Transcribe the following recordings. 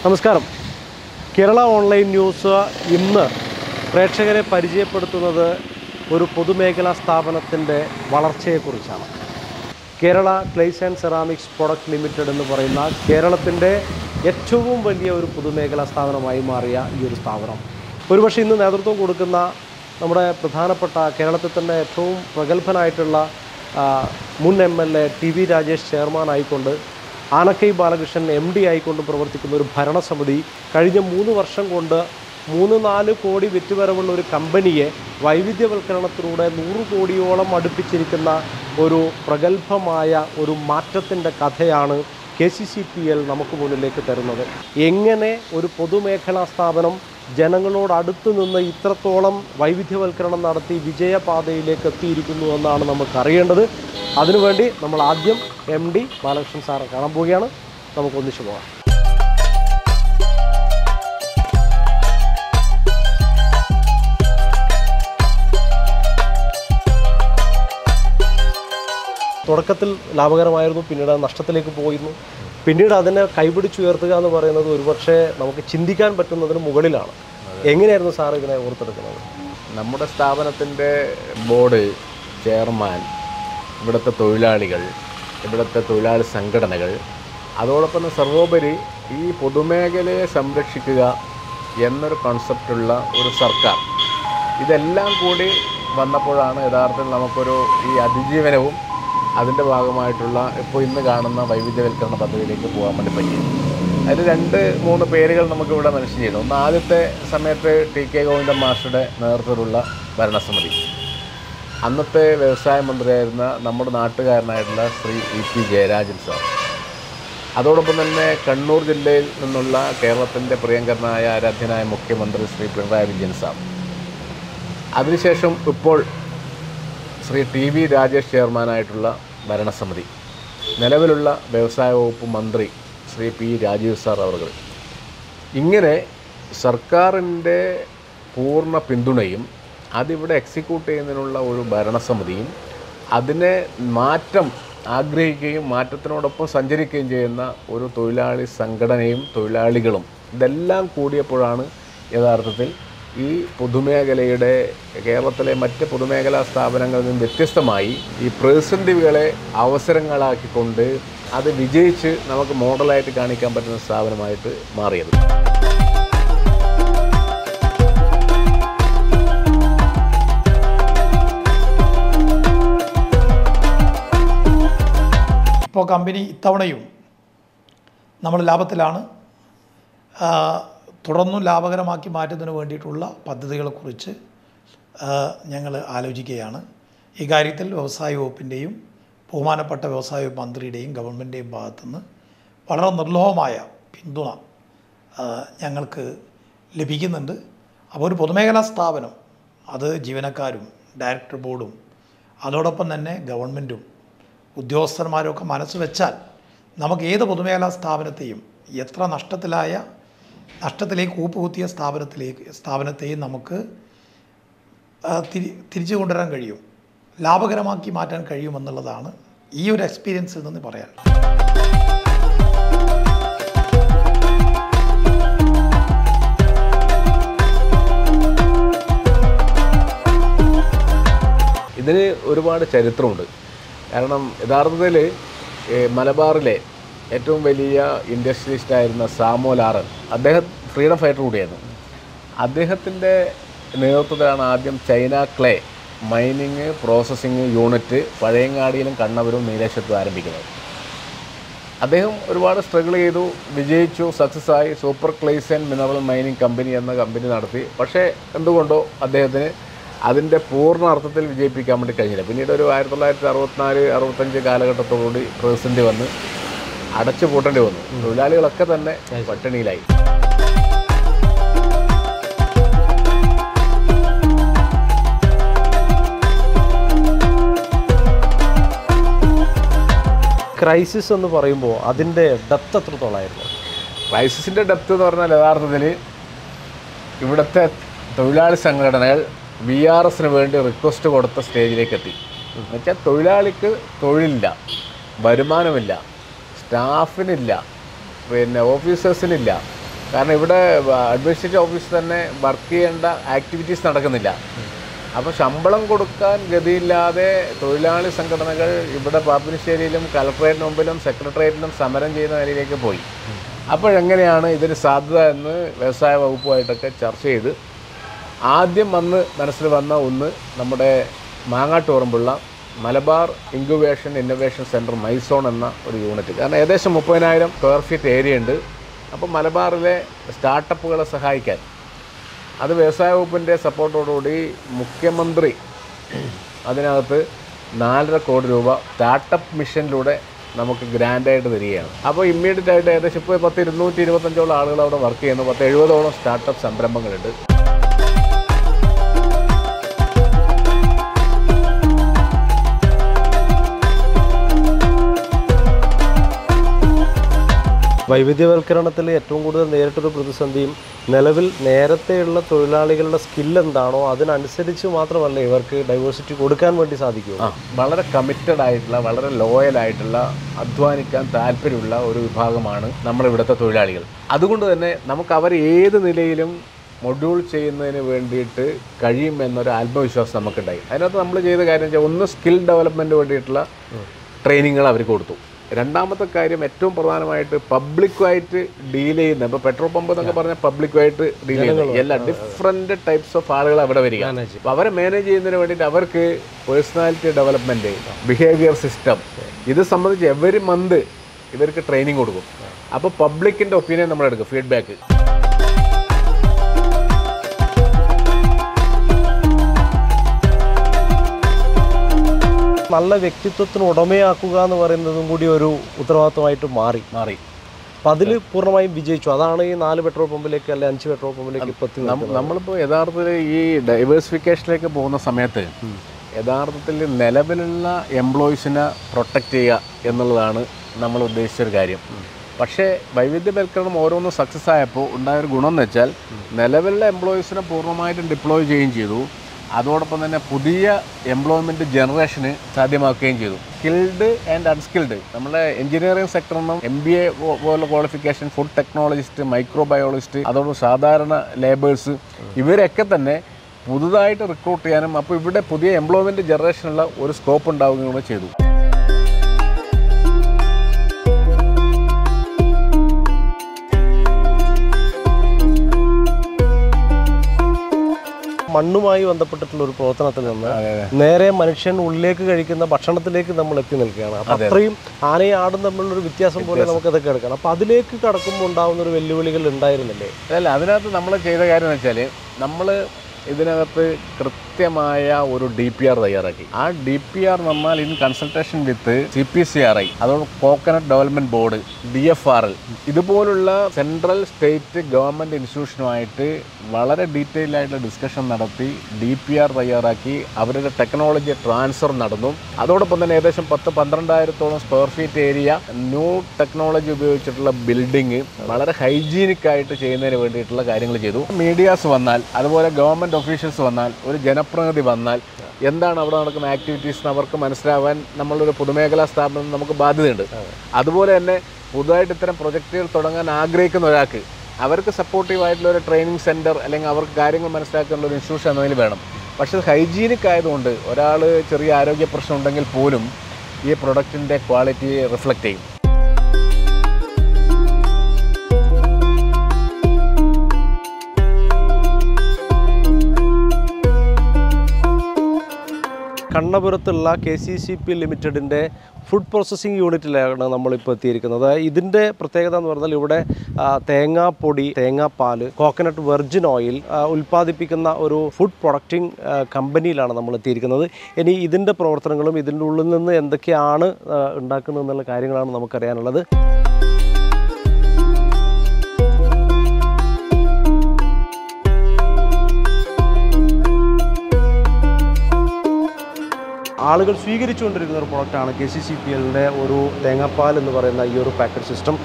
നമസ്കാരം. Kerala online news ഇന്ന് പ്രേക്ഷകരെ പരിചയപ്പെടുത്തുന്നത് ഒരു പൊതുമേഖലാ സ്ഥാപനത്തിൻ്റെ വളർച്ചയെക്കുറിച്ചാണ്. Kerala clays and ceramics product limited എന്ന് പറയുന്ന കേരളത്തിൻ്റെ ഏറ്റവും വലിയ ഒരു പൊതുമേഖലാ സ്ഥാപനമായി മാറിയ ഈ ഒരു സ്ഥാപനം ഒരുപക്ഷെ ഇന്ന് നേതൃത്വം കൊടുക്കുന്ന നമ്മുടെ പ്രധാനപ്പെട്ട കേരളത്തിൽ തന്നെ ഏറ്റവും പ്രഗത്ഭനായിട്ടുള്ള മുൻ MLA TV രാജേഷ് ചെയർമാൻ ആയിക്കൊണ്ട് ആനക്കൈ ബാലകൃഷ്ണൻ MD ആയിക്കൊണ്ട് പ്രവർത്തിക്കുന്ന ഒരു ഭരണസമിതി കഴിഞ്ഞ 3 വർഷം കൊണ്ട് 3-4 കോടി വിറ്റുവരവുള്ള ഒരു കമ്പനിയെ വൈവിധ്യവൽക്കരണത്തിലൂടെ 100 കോടിയോളം അടുപ്പിച്ചിരിക്കുന്ന ഒരു പ്രഗത്ഭമായ ഒരു മാറ്റത്തിൻ്റെ കഥയാണ് KCCPL നമുക്ക് മുന്നിലേക്ക് തരുന്നത്. എങ്ങനെ ഒരു പൊതുമേഖലാ സ്ഥാപനം ജനങ്ങളോടടുത്ത് നിന്ന് ഇത്രത്തോളം വൈവിധ്യവൽക്കരണം നടത്തി വിജയപാതയിലേക്ക് എത്തിയിരിക്കുന്നു എന്നാണ് നമുക്കറിയേണ്ടത്. അതിനുവേണ്ടി നമ്മൾ ആദ്യം MD ബാലകൃഷ്ണൻ സാറെ കാണാൻ പോവുകയാണ്. നമുക്ക് ഒന്നിച്ചു പോകാം. തുടക്കത്തിൽ ലാഭകരമായിരുന്നു, പിന്നീട് നഷ്ടത്തിലേക്ക് പോയിരുന്നു. പിന്നീട് അതിനെ കൈപിടിച്ചുയർത്തുക എന്ന് പറയുന്നത് ഒരുപക്ഷെ നമുക്ക് ചിന്തിക്കാൻ പറ്റുന്നതിന് മുകളിലാണ്. എങ്ങനെയായിരുന്നു സാർ ഇതിനെ ഓർത്തെടുക്കുന്നത്? നമ്മുടെ സ്ഥാപനത്തിൻ്റെ ബോർഡ്, ചെയർമാൻ, ഇവിടുത്തെ തൊഴിലാളികൾ, ഇവിടുത്തെ തൊഴിലാളി സംഘടനകൾ, അതോടൊപ്പം സർവോപരി ഈ പൊതുമേഖലയെ സംരക്ഷിക്കുക എന്നൊരു കോൺസെപ്റ്റുള്ള ഒരു സർക്കാർ, ഇതെല്ലാം കൂടി വന്നപ്പോഴാണ് യഥാർത്ഥത്തിൽ നമുക്കൊരു ഈ അതിജീവനവും അതിൻ്റെ ഭാഗമായിട്ടുള്ള ഇപ്പോൾ ഇന്ന് കാണുന്ന വൈവിധ്യവൽക്കരണ പദ്ധതിയിലേക്ക് പോകാൻ വേണ്ടി പറ്റിയത്. അതിന് 2-3 പേരുകൾ നമുക്കിവിടെ മെൻഷൻ ചെയ്യുന്നു. ഒന്ന്, ആദ്യത്തെ സമയത്ത് TK ഗോവിന്ദൻ മാസ്റ്ററുടെ നേതൃത്വത്തിലുള്ള ഭരണസമിതി, അന്നത്തെ വ്യവസായ മന്ത്രിയായിരുന്ന നമ്മുടെ നാട്ടുകാരനായിട്ടുള്ള ശ്രീ EP ജയരാജൻ സാർ, അതോടൊപ്പം തന്നെ കണ്ണൂർ ജില്ലയിൽ നിന്നുള്ള കേരളത്തിൻ്റെ പ്രിയങ്കരനായ ആരാധ്യനായ മുഖ്യമന്ത്രി ശ്രീ പിണറായി വിജയൻ സാർ, അതിനുശേഷം ഇപ്പോൾ ശ്രീ TV രാജേഷ് ചെയർമാനായിട്ടുള്ള ഭരണസമിതി, നിലവിലുള്ള വ്യവസായ വകുപ്പ് മന്ത്രി ശ്രീ P രാജീവ് സാർ അവർ, ഇങ്ങനെ സർക്കാരിൻ്റെ പൂർണ്ണ പിന്തുണയും അതിവിടെ എക്സിക്യൂട്ട് ചെയ്യുന്നതിനുള്ള ഒരു ഭരണസമിതിയും അതിനെ മാറ്റം ആഗ്രഹിക്കുകയും മാറ്റത്തിനോടൊപ്പം സഞ്ചരിക്കുകയും ചെയ്യുന്ന ഒരു തൊഴിലാളി സംഘടനയും തൊഴിലാളികളും, ഇതെല്ലാം കൂടിയപ്പോഴാണ് യഥാർത്ഥത്തിൽ ഈ പൊതുമേഖലയുടെ കേരളത്തിലെ മറ്റ് പൊതുമേഖലാ സ്ഥാപനങ്ങളിൽ നിന്നും വ്യത്യസ്തമായി ഈ പ്രതിസന്ധികളെ അവസരങ്ങളാക്കിക്കൊണ്ട് അത് വിജയിച്ച് നമുക്ക് മോഡലായിട്ട് കാണിക്കാൻ പറ്റുന്ന സ്ഥാപനമായിട്ട് മാറിയത്. ഇപ്പോൾ കമ്പനി ഇത്തവണയും നമ്മൾ ലാഭത്തിലാണ്. തുടർന്നും ലാഭകരമാക്കി മാറ്റുന്നതിന് വേണ്ടിയിട്ടുള്ള പദ്ധതികളെക്കുറിച്ച് ഞങ്ങൾ ആലോചിക്കുകയാണ്. ഈ കാര്യത്തിൽ വ്യവസായ വകുപ്പിൻ്റെയും ബഹുമാനപ്പെട്ട വ്യവസായ വകുപ്പ് മന്ത്രിയുടെയും ഗവൺമെൻറ്റിൻ്റെയും ഭാഗത്തുനിന്ന് വളരെ നിർലോഭമായ പിന്തുണ ഞങ്ങൾക്ക് ലഭിക്കുന്നുണ്ട്. അപ്പോൾ ഒരു പൊതുമേഖലാ സ്ഥാപനം, അത് ജീവനക്കാരും ഡയറക്ടർ ബോർഡും അതോടൊപ്പം തന്നെ ഗവൺമെൻറ്റും ഉദ്യോഗസ്ഥന്മാരൊക്കെ മനസ്സ് വെച്ചാൽ നമുക്ക് ഏത് പൊതുമേഖലാ സ്ഥാപനത്തെയും എത്ര നഷ്ടത്തിലേക്ക് കൂപ്പുകുത്തിയ സ്ഥാപനത്തെയും നമുക്ക് തിരിച്ചു കൊണ്ടുവരാൻ കഴിയും, ലാഭകരമാക്കി മാറ്റാൻ കഴിയുമെന്നുള്ളതാണ് ഈ ഒരു എക്സ്പീരിയൻസിൽ നിന്ന് പറയാൻ. ഇതിന് ഒരുപാട് ചരിത്രമുണ്ട്. കാരണം യഥാർത്ഥത്തിൽ മലബാറിലെ ഏറ്റവും വലിയ ഇൻഡസ്ട്രിയലിസ്റ്റായിരുന്ന സാമുവൽ ആറൻ, അദ്ദേഹം ഫ്രീഡം ഫൈറ്റർ കൂടിയായിരുന്നു. അദ്ദേഹത്തിൻ്റെ നേതൃത്വത്തിലാണ് ആദ്യം china clay mining processing unit പഴയങ്ങാടിയിലും കണ്ണവരും നീലേശ്വരത്തും ആരംഭിക്കുന്നത്. അദ്ദേഹം ഒരുപാട് സ്ട്രഗിൾ ചെയ്തു, വിജയിച്ചു, സക്സസ്സായി. Super clays and mineral mining company എന്ന കമ്പനി നടത്തി. പക്ഷേ എന്തുകൊണ്ടോ അദ്ദേഹത്തിന് അതിൻ്റെ പൂർണ്ണ അർത്ഥത്തിൽ വിജയിപ്പിക്കാൻ വേണ്ടി കഴിഞ്ഞില്ല. പിന്നീട് ഒരു 1964-65 കാലഘട്ടത്തോടുകൂടി പ്രതിസന്ധി വന്ന് അടച്ചു പൂട്ടേണ്ടി വന്നു. തൊഴിലാളികളൊക്കെ തന്നെ പട്ടിണിയിലായി. ക്രൈസിസ് എന്ന് പറയുമ്പോൾ അതിൻ്റെ ഡെപ്ത് എത്രത്തോളമായിരുന്നു? ക്രൈസിസിൻ്റെ ഡെപ്ത് എന്ന് പറഞ്ഞാൽ യഥാർത്ഥത്തിൽ ഇവിടുത്തെ തൊഴിലാളി സംഘടനകൾ VRSന് വേണ്ടി റിക്വസ്റ്റ് കൊടുത്ത സ്റ്റേജിലേക്ക് എത്തി. എന്നുവെച്ചാൽ തൊഴിലാളിക്ക് തൊഴിലില്ല, വരുമാനമില്ല, സ്റ്റാഫിനില്ല, പിന്നെ ഓഫീസേഴ്സിനില്ല, കാരണം ഇവിടെ അഡ്മിനിസ്ട്രേറ്റീവ് ഓഫീസ് തന്നെ വർക്ക് ചെയ്യേണ്ട ആക്ടിവിറ്റീസ് നടക്കുന്നില്ല. അപ്പോൾ ശമ്പളം കൊടുക്കാൻ ഗതിയില്ലാതെ തൊഴിലാളി സംഘടനകൾ ഇവിടെ പാപ്പിനിശ്ശേരിയിലും കളക്ടറേറ്റിന് മുമ്പിലും സെക്രട്ടേറിയറ്റിലും സമരം ചെയ്യുന്ന നിലയിലേക്ക് പോയി. അപ്പോഴെങ്ങനെയാണ് ഇതിന് സാധ്യത എന്ന് വ്യവസായ വകുപ്പുമായിട്ടൊക്കെ ചർച്ച ചെയ്ത് ആദ്യം മനസ്സിൽ വന്ന ഒന്ന് നമ്മുടെ മാങ്ങാട്ടുപറമ്പുള്ള Malabar incubation innovation centre Maizone എന്ന ഒരു യൂണിറ്റ്. കാരണം ഏകദേശം 30,000 സ്ക്വയർ ഫീറ്റ് ഏരിയ ഉണ്ട്. അപ്പോൾ മലബാറിലെ സ്റ്റാർട്ടപ്പുകളെ സഹായിക്കാൻ അത് വ്യവസായ വകുപ്പിൻ്റെ സപ്പോർട്ടോടുകൂടി മുഖ്യമന്ത്രി അതിനകത്ത് 4.5 കോടി രൂപ സ്റ്റാർട്ടപ്പ് മിഷനിലൂടെ നമുക്ക് ഗ്രാൻഡായിട്ട് തരികയാണ്. അപ്പോൾ ഇമ്മീഡിയറ്റ് ആയിട്ട് ഏകദേശം ഇപ്പോൾ 225 ആളുകൾ അവിടെ വർക്ക് ചെയ്യുന്നു. 70 സ്റ്റാർട്ടപ്പ് സംരംഭങ്ങളുണ്ട്. വൈവിധ്യവൽക്കരണത്തിൽ ഏറ്റവും കൂടുതൽ നേരിട്ടൊരു പ്രതിസന്ധിയും നിലവിൽ നേരത്തെയുള്ള തൊഴിലാളികളുടെ സ്കിൽ എന്താണോ അതിനനുസരിച്ച് മാത്രമല്ല ഇവർക്ക് ഡൈവേഴ്സിറ്റി കൊടുക്കാൻ വേണ്ടി സാധിക്കും. വളരെ കമ്മിറ്റഡ് ആയിട്ടുള്ള, വളരെ ലോയലായിട്ടുള്ള, അധ്വാനിക്കാൻ താല്പര്യമുള്ള ഒരു വിഭാഗമാണ് നമ്മളിവിടുത്തെ തൊഴിലാളികൾ. അതുകൊണ്ട് തന്നെ നമുക്ക് അവർ ഏത് നിലയിലും മൊഡ്യൂൾ ചെയ്യുന്നതിന് വേണ്ടിയിട്ട് കഴിയുമെന്നൊരു ആത്മവിശ്വാസം നമുക്കുണ്ടായി. അതിനകത്ത് നമ്മൾ ചെയ്ത കാര്യം വെച്ചാൽ ഒന്ന് സ്കിൽ ഡെവലപ്മെൻറ്റ് വേണ്ടിയിട്ടുള്ള ട്രെയിനിങ്ങുകൾ അവർ കൊടുത്തു. രണ്ടാമത്തെ കാര്യം ഏറ്റവും പ്രധാനമായിട്ട് പബ്ലിക്കുമായിട്ട് ഡീൽ ചെയ്യുന്ന, ഇപ്പോൾ പെട്രോൾ പമ്പ് എന്നൊക്കെ പറഞ്ഞാൽ പബ്ലിക്കുമായിട്ട് ഡീൽ ചെയ്യുന്ന എല്ലാ ഡിഫറെൻറ്റ് ടൈപ്സ് ഓഫ് ആളുകൾ അവിടെ വരിക. അപ്പോൾ അവരെ മാനേജ് ചെയ്യുന്നതിന് വേണ്ടിയിട്ട് അവർക്ക് പേഴ്സണാലിറ്റി ഡെവലപ്മെൻറ്റ്, ബിഹേവിയർ സിസ്റ്റം ഇത് സംബന്ധിച്ച് എവരി മന്ത് ഇവർക്ക് ട്രെയിനിങ് കൊടുക്കും. അപ്പോൾ പബ്ലിക്കിൻ്റെ ഒപ്പീനിയൻ നമ്മളെടുക്കും, ഫീഡ്ബാക്ക്. നല്ല വ്യക്തിത്വത്തിന് ഉടമയാക്കുക എന്ന് പറയുന്നതും കൂടി ഒരു ഉത്തരവാദിത്വമായിട്ട് മാറി. അപ്പം അതിൽ പൂർണ്ണമായും വിജയിച്ചു. അതാണ് ഈ 4 പെട്രോൾ പമ്പിലേക്ക് അല്ലെ 5 പെട്രോൾ പമ്പിലേക്ക് എത്തി. നമ്മളിപ്പോൾ യഥാർത്ഥത്തിൽ ഈ ഡൈവേഴ്സിഫിക്കേഷനിലേക്ക് പോകുന്ന സമയത്ത് യഥാർത്ഥത്തിൽ നിലവിലുള്ള എംപ്ലോയീസിനെ പ്രൊട്ടക്റ്റ് ചെയ്യുക എന്നുള്ളതാണ് നമ്മൾ ഉദ്ദേശിച്ചൊരു കാര്യം. പക്ഷേ വൈവിധ്യവൽക്കരണം ഓരോന്നും സക്സസ് ആയപ്പോൾ ഉണ്ടായൊരു ഗുണം എന്ന് വെച്ചാൽ നിലവിലുള്ള എംപ്ലോയീസിനെ പൂർണ്ണമായിട്ടും ഡിപ്ലോയ് ചെയ്യുകയും ചെയ്തു. അതോടൊപ്പം തന്നെ പുതിയ എംപ്ലോയ്മെൻറ്റ് ജനറേഷന് സാധ്യമാക്കുകയും ചെയ്തു. സ്കിൽഡ് ആൻഡ് അൺസ്കിൽഡ്, നമ്മുടെ എഞ്ചിനീയറിംഗ് സെക്ടറിൽ നിന്നും MBA പോലെ ക്വാളിഫിക്കേഷൻ, ഫുഡ് ടെക്നോളജിസ്റ്റ്, മൈക്രോബയോളജിസ്റ്റ്, അതോടൊപ്പം സാധാരണ ലേബേഴ്സ് ഇവരൊക്കെ തന്നെ പുതുതായിട്ട് റിക്രൂട്ട് ചെയ്യാനും അപ്പോൾ ഇവിടെ പുതിയ എംപ്ലോയ്മെൻറ്റ് ജനറേഷനുള്ള ഒരു സ്കോപ്പ് ഉണ്ടാവുകയും കൂടെ ചെയ്തു. മണ്ണുമായി ബന്ധപ്പെട്ടിട്ടുള്ള ഒരു പ്രവർത്തനത്തിൽ നിന്ന് നേരെ മനുഷ്യൻ ഉള്ളിലേക്ക് കഴിക്കുന്ന ഭക്ഷണത്തിലേക്ക് നമ്മൾ എത്തി നിൽക്കുകയാണ്. അപ്പം അത്രയും ആനയും ആടും തമ്മിലുള്ളൊരു വ്യത്യാസം പോലെ നമുക്കതൊക്കെ എടുക്കണം. അപ്പം അതിലേക്ക് കടക്കുമ്പോൾ ഉണ്ടാകുന്ന ഒരു വെല്ലുവിളികൾ ഉണ്ടായിരുന്നില്ലേ? അല്ല, അതിനകത്ത് നമ്മൾ ചെയ്ത കാര്യം എന്ന് വെച്ചാൽ നമ്മൾ ഇതിനകത്ത് കൃത്യമായ ഒരു DPR തയ്യാറാക്കി. ആ DPR നമ്മൾ ഇൻ കൺസൾട്ടേഷൻ വിത്ത് CPCRI, അതോടെ കോക്കനട്ട് ഡെവലപ്മെൻറ്റ് ബോർഡ്, DFRL ഇതുപോലുള്ള സെൻട്രൽ സ്റ്റേറ്റ് ഗവൺമെൻറ് ഇൻസ്റ്റിറ്റ്യൂഷനുമായിട്ട് വളരെ ഡീറ്റെയിൽ ആയിട്ടുള്ള ഡിസ്കഷൻ നടത്തി DPR തയ്യാറാക്കി. അവരുടെ ടെക്നോളജി ട്രാൻസ്ഫർ നടന്നു. അതോടൊപ്പം തന്നെ ഏകദേശം 10-12,000 square feet area new technology ഉപയോഗിച്ചിട്ടുള്ള ബിൽഡിങ് വളരെ ഹൈജീനിക് ആയിട്ട് ചെയ്യുന്നതിന് വേണ്ടിയിട്ടുള്ള കാര്യങ്ങൾ ചെയ്തു. മീഡിയാസ് വന്നാൽ, അതുപോലെ ഗവൺമെൻറ് ഒഫീഷ്യൽസ് വന്നാൽ, ഒരു ജനപ്രതിനിധി വന്നാൽ എന്താണ് അവിടെ നടക്കുന്ന ആക്ടിവിറ്റീസ് അവർക്ക് മനസ്സിലാവാൻ നമ്മളൊരു പൊതുമേഖലാ സ്ഥാപനം നമുക്ക് ബാധ്യതയുണ്ട്. അതുപോലെ തന്നെ പുതുതായിട്ട് ഇത്തരം പ്രൊജക്റ്റുകൾ തുടങ്ങാൻ ആഗ്രഹിക്കുന്ന ഒരാൾക്ക് അവർക്ക് സപ്പോർട്ടീവായിട്ടുള്ള ഒരു ട്രെയിനിങ് സെൻറ്റർ അല്ലെങ്കിൽ അവർക്ക് കാര്യങ്ങൾ മനസ്സിലാക്കാനുള്ള ഒരു ഇൻസ്റ്റിറ്റ്യൂഷൻ എന്നതിൽ വേണം. പക്ഷേ ഹൈജീനിക് ആയതുകൊണ്ട് ഒരാൾ ചെറിയ ആരോഗ്യ പ്രശ്നം ഉണ്ടെങ്കിൽ പോലും ഈ പ്രൊഡക്റ്റിൻ്റെ ക്വാളിറ്റി റിഫ്ലക്റ്റ് ചെയ്യും. കണ്ണപുരത്തുള്ള KCCP ലിമിറ്റഡിൻ്റെ ഫുഡ് പ്രോസസ്സിംഗ് യൂണിറ്റിലാണ് നമ്മളിപ്പോൾ എത്തിയിരിക്കുന്നത്. ഇതിൻ്റെ പ്രത്യേകത എന്ന് പറഞ്ഞാൽ ഇവിടെ തേങ്ങാപ്പൊടി, തേങ്ങാപ്പാൽ, കോക്കനട്ട് വെർജിൻ ഓയിൽ ഉൽപ്പാദിപ്പിക്കുന്ന ഒരു ഫുഡ് പ്രൊഡക്റ്റിംഗ് കമ്പനിയിലാണ് നമ്മൾ എത്തിയിരിക്കുന്നത്. ഇനി ഇതിൻ്റെ പ്രവർത്തനങ്ങളും ഇതിൻ്റെ ഉള്ളിൽ നിന്ന് എന്തൊക്കെയാണ് ഉണ്ടാക്കുന്നതെന്നുള്ള കാര്യങ്ങളാണ് നമുക്കറിയാനുള്ളത്. ആളുകൾ സ്വീകരിച്ചുകൊണ്ടിരിക്കുന്ന ഒരു പ്രൊഡക്റ്റാണ് KCCPLൻ്റെ ഒരു തേങ്ങാപ്പാൽ എന്ന് പറയുന്ന ഈ ഒരു പാക്കറ്റ് സിസ്റ്റം.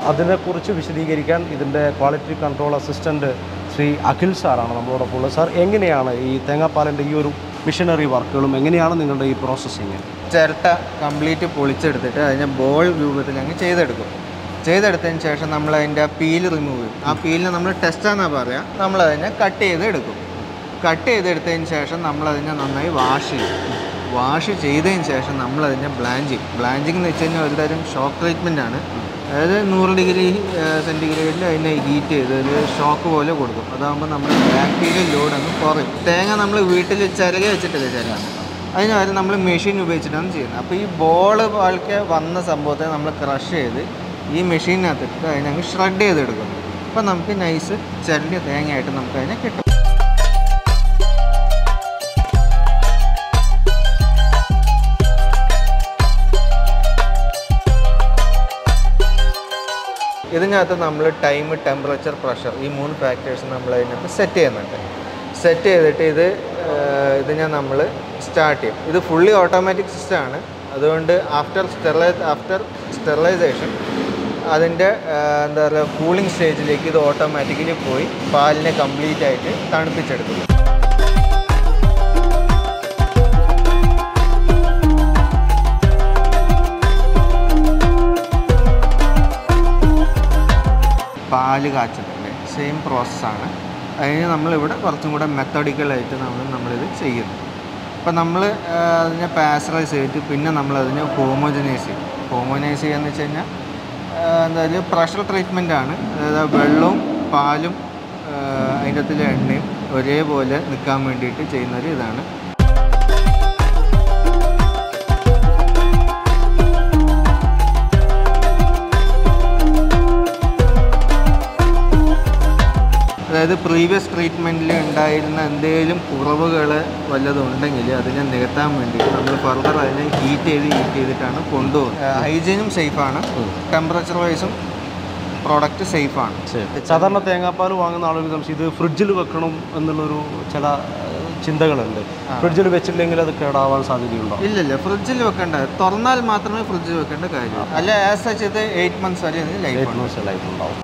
അതിനെക്കുറിച്ച് വിശദീകരിക്കാൻ ഇതിൻ്റെ quality control assistant Shri Akhil സാറാണ് നമ്മളോടൊപ്പം ഉള്ളത്. സാർ, എങ്ങനെയാണ് ഈ തേങ്ങാപ്പാലിൻ്റെ ഈ ഒരു മിഷനറി വർക്കുകളും എങ്ങനെയാണ് നിങ്ങളുടെ ഈ പ്രോസസ്സിങ്? ചിരട്ട കംപ്ലീറ്റ് പൊളിച്ചെടുത്തിട്ട് അതിനെ ബോൾ രൂപത്തിൽ അങ്ങ് ചെയ്തെടുക്കും. ചെയ്തെടുത്തതിന് ശേഷം നമ്മൾ അതിൻ്റെ പീൽ റിമൂവ് ചെയ്യും. ആ പീലിനെ നമ്മൾ ടെസ്റ്റാണെന്നാണ് പറയുക. നമ്മളതിനെ കട്ട് ചെയ്തെടുക്കും. കട്ട് ചെയ്തെടുത്തതിന് ശേഷം നമ്മളതിനെ നന്നായി വാഷ് ചെയ്യും. വാഷ് ചെയ്തതിന് ശേഷം നമ്മളതിനെ ബ്ലാഞ്ചിങ് എന്ന് വെച്ച് കഴിഞ്ഞാൽ ഒരുതരം ഷോക്ക് ട്രീറ്റ്മെൻ്റ് ആണ്. അതായത് 100 ഡിഗ്രി സെൻറ്റിഗ്രേഡിൽ അതിനെ ഹീറ്റ് ചെയ്ത് ഒരു ഷോക്ക് പോലെ കൊടുക്കും. അതാകുമ്പോൾ നമ്മുടെ ബാക്ടീരിയൽ ലോഡ് അങ്ങ് കുറയും. തേങ്ങ നമ്മൾ വീട്ടിൽ ചിരകെ വെച്ചിട്ടില്ല ചിരക, അതിന് വരെ നമ്മൾ മെഷീൻ ഉപയോഗിച്ചിട്ടാണ് ചെയ്യുന്നത്. അപ്പോൾ ഈ ബോൾ പോലൊക്കെ വന്ന സംഭവത്തെ നമ്മൾ ക്രഷ് ചെയ്ത് ഈ മെഷീനകത്തിട്ട് അതിനങ്ങ് ഷ്രെഡ് ചെയ്തെടുക്കും. അപ്പോൾ നമുക്ക് നൈസ് ചിരണ്ടിയ തേങ്ങയായിട്ട് നമുക്ക് അതിനെ കിട്ടും. ഇതിനകത്ത് നമ്മൾ ടൈം, ടെമ്പറേച്ചർ, പ്രഷർ ഈ 3 ഫാക്ടേഴ്സ് നമ്മൾ അതിനകത്ത് സെറ്റ് ചെയ്യുന്നുണ്ട്. സെറ്റ് ചെയ്തിട്ട് ഇതിനെ നമ്മൾ സ്റ്റാർട്ട് ചെയ്യും. ഇത് ഫുള്ളി ഓട്ടോമാറ്റിക് സിസ്റ്റമാണ്. അതുകൊണ്ട് ആഫ്റ്റർ സ്റ്റെറിലൈസേഷൻ അതിൻ്റെ എന്താ പറയുക കൂളിംഗ് സ്റ്റേജിലേക്ക് ഇത് ഓട്ടോമാറ്റിക്കലി പോയി പാലിനെ കംപ്ലീറ്റ് ആയിട്ട് തണുപ്പിച്ചെടുക്കും. പാല് കാച്ചുന്നുണ്ട്, സെയിം പ്രോസസ്സാണ്. അതിന് നമ്മളിവിടെ കുറച്ചും കൂടെ മെത്തഡിക്കലായിട്ട് നമ്മളിത് ചെയ്യുന്നു. അപ്പോൾ നമ്മൾ അതിനെ പാസ്ചറൈസ് ചെയ്തിട്ട് പിന്നെ നമ്മളതിനെ ഹോമോജനൈസ് ചെയ്യും. ഹോമോജനൈസ് ചെയ്യുക എന്ന് വെച്ച് കഴിഞ്ഞാൽ എന്തായാലും പ്രഷർ ട്രീറ്റ്മെൻ്റ് ആണ്. അതായത് വെള്ളവും പാലും അതിൻ്റെ അകത്തിലെ എണ്ണയും ഒരേപോലെ നിൽക്കാൻ വേണ്ടിയിട്ട് ചെയ്യുന്നൊരു ഇതാണ്. അതായത് പ്രീവിയസ് ട്രീറ്റ്മെൻറ്റിൽ ഉണ്ടായിരുന്ന എന്തെങ്കിലും കുറവുകൾ വല്ലതും ഉണ്ടെങ്കിൽ അതിനെ നികത്താൻ വേണ്ടിയിട്ട് നമ്മൾ ഫർദർ അതിനെ ഹീറ്റ് ചെയ്തിട്ടാണ് കൊണ്ടുപോകുന്നത്. ഹൈജീനും സേഫാണ്, ടെമ്പറേച്ചർ വൈസും പ്രോഡക്റ്റ് സേഫാണ്. സാധാരണ തേങ്ങാപ്പാൽ വാങ്ങുന്ന ആളുകൾ സംശയം ഇത് ഫ്രിഡ്ജിൽ വെക്കണം എന്നുള്ളൊരു ചില ചിന്തകളുണ്ട്. ഫ്രിഡ്ജിൽ വെച്ചില്ലെങ്കിൽ അത് കേടാവാൻ സാധ്യതയുണ്ടോ? ഇല്ലില്ല, ഫ്രിഡ്ജിൽ വെക്കേണ്ട, തുറന്നാൽ മാത്രമേ ഫ്രിഡ്ജിൽ വെക്കേണ്ട കാര്യമുള്ളൂ. അല്ല ആസ് സച്ച് ഇത് 8 months വരെ ലൈഫ് ഉണ്ടാവും.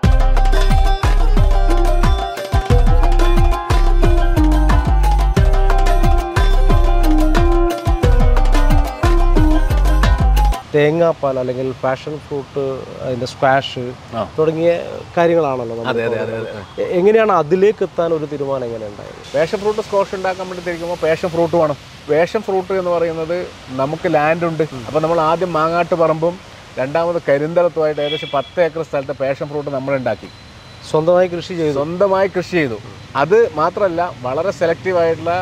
തേങ്ങാപ്പാൽ അല്ലെങ്കിൽ പാഷൻ ഫ്രൂട്ട്, അതിൻ്റെ സ്ക്വാഷ് തുടങ്ങിയ കാര്യങ്ങളാണല്ലോ. എങ്ങനെയാണ് അതിലേക്ക് എത്താൻ ഒരു തീരുമാനം എങ്ങനെ ഉണ്ടായത്? പാഷൻ ഫ്രൂട്ട് സ്ക്വാഷ് ഉണ്ടാക്കാൻ വേണ്ടി തിരിക്കുമ്പോൾ പാഷൻ ഫ്രൂട്ട് വേണം. പാഷൻ ഫ്രൂട്ട് എന്ന് പറയുന്നത് നമുക്ക് ലാൻഡുണ്ട്. അപ്പോൾ നമ്മൾ ആദ്യം മാങ്ങാട്ട് പറമ്പും രണ്ടാമത് കരിന്തളത്തുമായിട്ട് ഏകദേശം 10 ഏക്കർ സ്ഥലത്ത് പാഷൻ ഫ്രൂട്ട് നമ്മളുണ്ടാക്കി സ്വന്തമായി കൃഷി ചെയ്തു. അത് മാത്രമല്ല, വളരെ സെലക്റ്റീവായിട്ടുള്ള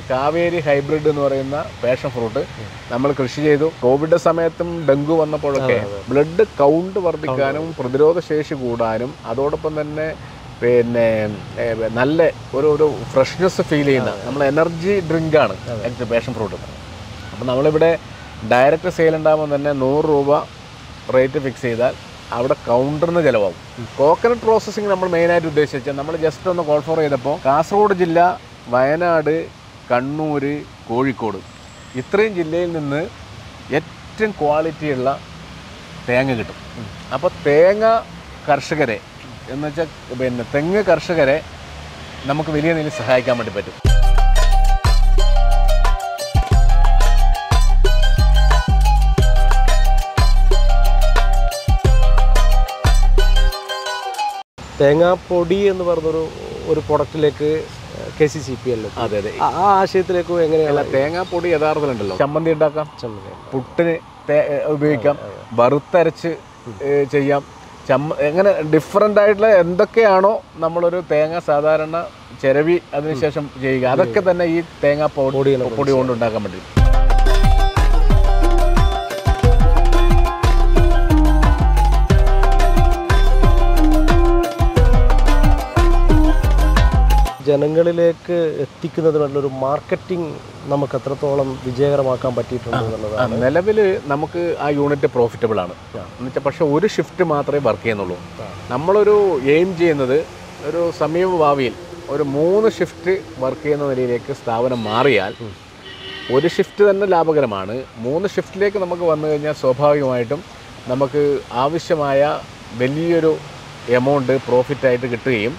കാവേരി ഹൈബ്രിഡ് എന്ന് പറയുന്ന പാഷൻ ഫ്രൂട്ട് നമ്മൾ കൃഷി ചെയ്തു. കോവിഡ് സമയത്തും ഡെങ്കു വന്നപ്പോഴൊക്കെ ബ്ലഡ് കൗണ്ട് വർദ്ധിക്കാനും പ്രതിരോധ ശേഷി കൂടാനും അതോടൊപ്പം തന്നെ പിന്നെ നല്ല ഒരു ഫ്രഷ്നെസ് ഫീൽ ചെയ്യുന്ന നമ്മൾ എനർജി ഡ്രിങ്കാണ് പാഷൻ ഫ്രൂട്ട്. അപ്പം നമ്മളിവിടെ ഡയറക്റ്റ് സെയിൽ ഉണ്ടാകുമ്പോൾ തന്നെ 100 രൂപ റേറ്റ് ഫിക്സ് ചെയ്താൽ അവിടെ കൗണ്ടറിന് ചിലവാകും. കോക്കനട്ട് പ്രോസസ്സിങ് നമ്മൾ മെയിനായിട്ട് ഉദ്ദേശിച്ചാൽ നമ്മൾ ജസ്റ്റ് ഒന്ന് കോൾ ഫോർ ചെയ്തപ്പോൾ കാസർഗോഡ് ജില്ല, വയനാട്, കണ്ണൂർ, കോഴിക്കോട് ഇത്രയും ജില്ലയിൽ നിന്ന് ഏറ്റവും ക്വാളിറ്റിയുള്ള തേങ്ങ കിട്ടും. അപ്പോൾ തേങ്ങ കർഷകരെ എന്ന് വെച്ചാൽ പിന്നെ തെങ്ങ് കർഷകരെ നമുക്ക് വലിയ നിലയിൽ സഹായിക്കാൻ വേണ്ടി പറ്റും. തേങ്ങാപ്പൊടി എന്ന് പറഞ്ഞൊരു പ്രൊഡക്റ്റിലേക്ക് KCCP അല്ലേ? അതെ. ആ ആശയത്തിലേക്ക് എങ്ങനെയല്ല? തേങ്ങാപ്പൊടി യഥാർത്ഥത്തിലുണ്ടല്ലോ, ചമ്മന്തി ഉണ്ടാക്കാം, പുട്ടിന് ഉപയോഗിക്കാം, വറുത്തരച്ച് ചെയ്യാം, എങ്ങനെ ഡിഫറെൻ്റ് ആയിട്ടുള്ള എന്തൊക്കെയാണോ നമ്മളൊരു തേങ്ങ സാധാരണ ചിരവി അതിനുശേഷം ചെയ്യുക, അതൊക്കെ തന്നെ ഈ തേങ്ങാപ്പൊടി കൊണ്ട് ഉണ്ടാക്കാൻ പറ്റും. ജനങ്ങളിലേക്ക് എത്തിക്കുന്നതിനുള്ളൊരു മാർക്കറ്റിംഗ് നമുക്ക് എത്രത്തോളം വിജയകരമാക്കാൻ പറ്റിയിട്ടുണ്ട് എന്നുള്ളതാണ്. നിലവിൽ നമുക്ക് ആ യൂണിറ്റ് പ്രോഫിറ്റബിൾ ആണ് എന്നുവെച്ചാൽ, പക്ഷേ ഒരു ഷിഫ്റ്റ് മാത്രമേ വർക്ക് ചെയ്യുന്നുള്ളൂ. നമ്മളൊരു എയിം ചെയ്യുന്നത് ഒരു സമീപ ഭാവിയിൽ ഒരു 3 ഷിഫ്റ്റ് വർക്ക് ചെയ്യുന്ന നിലയിലേക്ക് സ്ഥാപനം മാറിയാൽ ഒരു ഷിഫ്റ്റ് തന്നെ ലാഭകരമാണ്. 3 ഷിഫ്റ്റിലേക്ക് നമുക്ക് വന്നു കഴിഞ്ഞാൽ സ്വാഭാവികമായിട്ടും നമുക്ക് ആവശ്യമായ വലിയൊരു എമൗണ്ട് പ്രോഫിറ്റായിട്ട് കിട്ടുകയും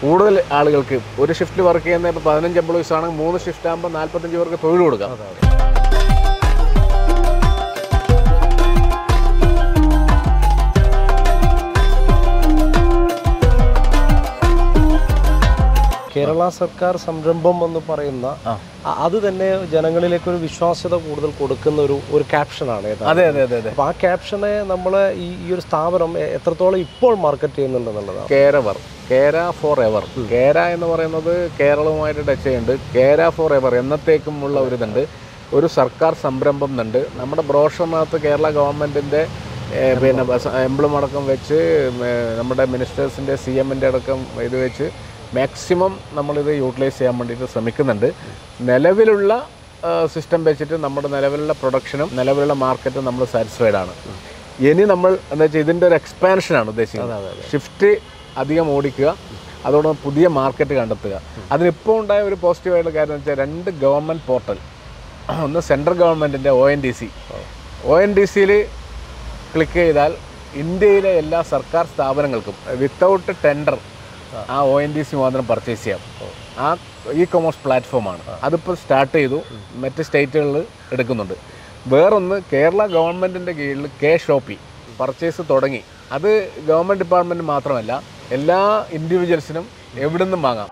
കൂടുതൽ ആളുകൾക്ക് ഒരു ഷിഫ്റ്റിൽ വർക്ക് ചെയ്യുന്ന ഇപ്പോൾ 15 എംപ്ലോയീസ് ആണെങ്കിൽ 3 ഷിഫ്റ്റ് ആകുമ്പോൾ 45 പേർക്ക് തൊഴിൽ കൊടുക്കാം. കേരള സർക്കാർ സംരംഭം എന്ന് പറയുന്ന അത് തന്നെ ജനങ്ങളിലേക്ക് ഒരു വിശ്വാസ്യത കൂടുതൽ കൊടുക്കുന്ന ഒരു ക്യാപ്ഷനാണ്. അതെ അതെ അതെ അതെ. അപ്പോൾ ആ ക്യാപ്ഷനെ നമ്മൾ ഈ ഒരു സ്ഥാപനം എത്രത്തോളം ഇപ്പോൾ മാർക്കറ്റ് ചെയ്യുന്നുണ്ടെന്നുള്ളതാണ്. കേര ഫോർ എവർ. കേര എന്ന് പറയുന്നത് കേരളവുമായിട്ട് ടച്ച് ചെയ്യുന്നുണ്ട്. കേര ഫോർ എവർ എന്നത്തേക്കുമുള്ള ഒരു ഇതുണ്ട്, ഒരു സർക്കാർ സംരംഭം ഉണ്ട്. നമ്മുടെ ബ്രോഷറിനകത്ത് കേരള ഗവൺമെൻറ്റിൻ്റെ പിന്നെ എംബ്ലം അടക്കം വെച്ച് നമ്മുടെ മിനിസ്റ്റേഴ്സിൻ്റെ CMൻ്റെ അടക്കം ഇത് വെച്ച് മാക്സിമം നമ്മളിത് യൂട്ടിലൈസ് ചെയ്യാൻ വേണ്ടിയിട്ട് ശ്രമിക്കുന്നുണ്ട്. നിലവിലുള്ള സിസ്റ്റം വെച്ചിട്ട് നമ്മുടെ നിലവിലുള്ള പ്രൊഡക്ഷനും നിലവിലുള്ള മാർക്കറ്റും നമ്മൾ സാറ്റിസ്ഫൈഡ് ആണ്. ഇനി നമ്മൾ എന്താ വെച്ചാൽ ഇതിൻ്റെ ഒരു എക്സ്പാൻഷനാണ് ഉദ്ദേശിക്കുന്നത്. ഷിഫ്റ്റ് അധികം ഓടിക്കുക, അതോടൊപ്പം പുതിയ മാർക്കറ്റ് കണ്ടെത്തുക. അതിനിപ്പോൾ ഉണ്ടായ ഒരു പോസിറ്റീവായിട്ടുള്ള കാര്യം എന്ന് വെച്ചാൽ 2 ഗവൺമെൻറ് പോർട്ടൽ. ഒന്ന് സെൻട്രൽ ഗവൺമെൻറ്റിൻ്റെ ONDCയിൽ ക്ലിക്ക് ചെയ്താൽ ഇന്ത്യയിലെ എല്ലാ സർക്കാർ സ്ഥാപനങ്ങൾക്കും വിത്തൗട്ട് ടെൻഡർ ആ ONDC മാത്രം പർച്ചേസ് ചെയ്യാം. ആ ഇ-കൊമേഴ്സ് പ്ലാറ്റ്ഫോമാണ്. അതിപ്പോൾ സ്റ്റാർട്ട് ചെയ്തു, മറ്റ് സ്റ്റേറ്റുകളിൽ എടുക്കുന്നുണ്ട്. വേറൊന്ന് കേരള ഗവൺമെൻറ്റിൻ്റെ കീഴിൽ K-ഷോപ്പി പർച്ചേസ് തുടങ്ങി. അത് ഗവൺമെൻറ് ഡിപ്പാർട്ട്മെൻറ്റ് മാത്രമല്ല, എല്ലാ ഇൻഡിവിജ്വൽസിനും എവിടെ നിന്നും വാങ്ങാം.